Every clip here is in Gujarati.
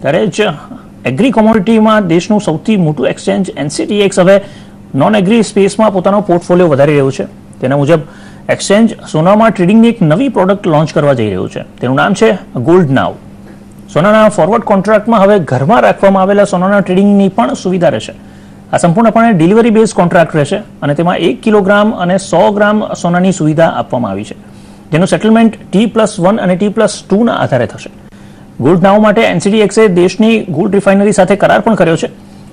ત્યારે જ એગ્રી કોમોડિટીમાં દેશનું સૌથી મોટું એક્સચેન્જ NCDEX હવે નોન એગ્રી સ્પેસમાં પોતાનો પોર્ટફોલિયો વધારી રહ્યું છે. તેના મુજબ એક્સચેન્જ સોનામાં ટ્રેડિંગની એક નવી પ્રોડક્ટ લોન્ચ કરવા જઈ રહ્યું છે. તેનું નામ છે ગોલ્ડ નાવ. સોનાના ફોરવર્ડ કોન્ટ્રાક્ટમાં હવે ઘરમાં રાખવામાં આવેલા સોનાના ટ્રેડિંગની પણ સુવિધા રહેશે. આ સંપૂર્ણપણે ડિલિવરી બેઝ કોન્ટ્રાક્ટ રહેશે અને તેમાં 1 કિલોગ્રામ અને 100 ગ્રામ સોનાની સુવિધા આપવામાં આવી છે, જેનું સેટલમેન્ટ T+1 અને T+2ના આધારે થશે. ગોલ્ડ નાવ માટે NCDEXએ દેશની ગોલ્ડ રિફાઇનરી સાથે કરાર પણ કર્યો છે.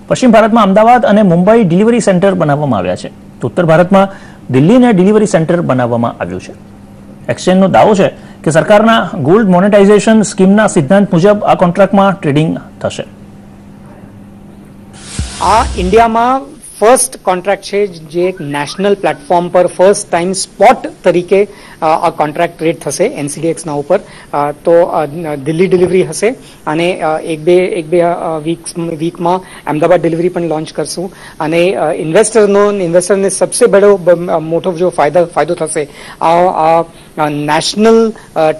પશ્ચિમ ભારતમાં અમદાવાદ અને મુંબઈ ડિલિવરી સેન્ટર બનાવવામાં આવ્યા છે, તો ઉત્તર ભારતમાં દિલ્હીને ડિલિવરી સેન્ટર બનાવવામાં આવ્યું છે. એક્સચેન્જનો દાવો છે કે સરકારના ગોલ્ડ મોનેટાઇઝેશન સ્કીમના સિદ્ધાંત મુજબ આ કોન્ટ્રાક્ટમાં ટ્રેડિંગ થશે. આ ઇન્ડિયામાં ફર્સ્ટ કોન્ટ્રાક્ટ છે જે એક નેશનલ પ્લેટફોર્મ પર ફર્સ્ટ ટાઈમ સ્પોટ તરીકે આ કોન્ટ્રાક્ટ ટ્રેડ થશે NCDEXના ઉપર. તો દિલ્હી ડિલિવરી હશે અને એક બે વીકમાં અમદાવાદ ડિલિવરી પણ લોન્ચ કરશું. અને ઇન્વેસ્ટરને સબસે મોટો જો ફાયદો થશે આ national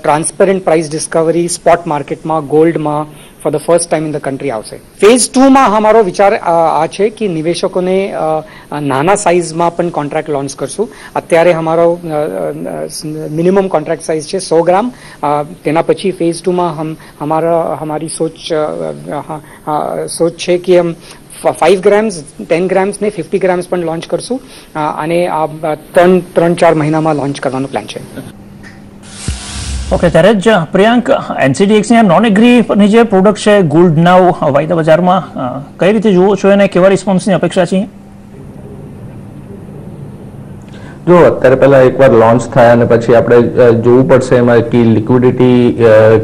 transparent price discovery spot માર્કેટમાં ગોલ્ડમાં for the first time in the country આવશે. ફેઝ 2માં અમારો વિચાર આ છે કે નિવેશકોને નાના સાઇઝમાં પણ કોન્ટ્રાક્ટ લોન્ચ કરશું. અત્યારે અમારો મિનિમમ કોન્ટ્રાક્ટ સાઇઝ છે 100 ગ્રામ. તેના પછી ફેઝ 2માં हमारी सोच છે કે हम 5 ગ્રામ્સ 10 ગ્રામ્સ ને 50 ગ્રામ્સ પણ લોન્ચ કરશું અને આ 3-4 મહિનામાં લોન્ચ કરવાનો પ્લાન છે. ઓકે, ત્યારે જ પ્રિયાંક, NCDEXની નોન એગ્રીની જે પ્રોડક્ટ છે ગોલ્ડ નાવ વાયદા બજારમાં કઈ રીતે જુઓ છો અને કેવા રિસ્પોન્સની અપેક્ષા છે? જો અત્યારે પહેલા એકવાર લોન્ચ થાય અને પછી આપણે જોવું પડશે એમાં કે લિક્વિડિટી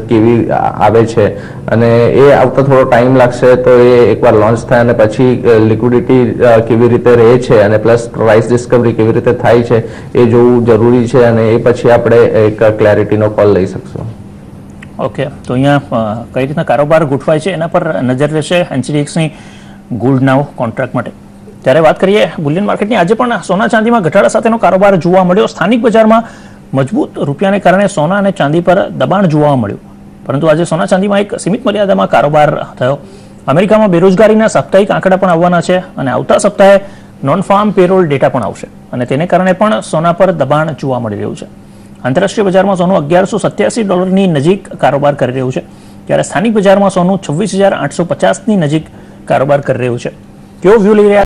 કેવી આવે છે અને એ આવતા થોડો ટાઈમ લાગશે. તો એ એકવાર લોન્ચ થાય અને પછી લિક્વિડિટી કેવી રીતે રહે છે અને પ્લસ પ્રાઇસ ડિસ્કવરી કેવી રીતે થાય છે એ જોવું જરૂરી છે અને એ પછી આપણે એક ક્લેરિટીનો કોલ લઈ શકશું. ઓકે, તો અહીંયા કઈ રીતના કારોબાર ગોઠવાય છે એના પર નજર રહેશે NCDEXની ગોલ્ડ નાવ કોન્ટ્રાક્ટ માટે. ત્યારે વાત કરીએ બુલિયન માર્કેટની. આજે પણ સોના ચાંદીમાં ઘટાડા સાથેનો કારોબાર જોવા મળ્યો. સ્થાનિક બજારમાં મજબૂત રૂપિયાને કારણે સોના અને ચાંદી પર દબાણ જોવા મળ્યું, પરંતુ આજે સોના ચાંદીમાં એક સીમિત મર્યાદામાં કારોબાર થયો. અમેરિકામાં બેરોજગારીના સાપ્તાહિક આંકડા પણ આવવાના છે અને આવતા સપ્તાહે નોન ફાર્મ પેરોલ ડેટા પણ આવશે અને તેને કારણે પણ સોના પર દબાણ જોવા મળી રહ્યું છે. આંતરરાષ્ટ્રીય બજારમાં સોનું $1187 નજીક કારોબાર કરી રહ્યું છે, જ્યારે સ્થાનિક બજારમાં સોનું 26,850ની નજીક કારોબાર કરી રહ્યું છે. કેવો વ્યૂ લઈ રહ્યા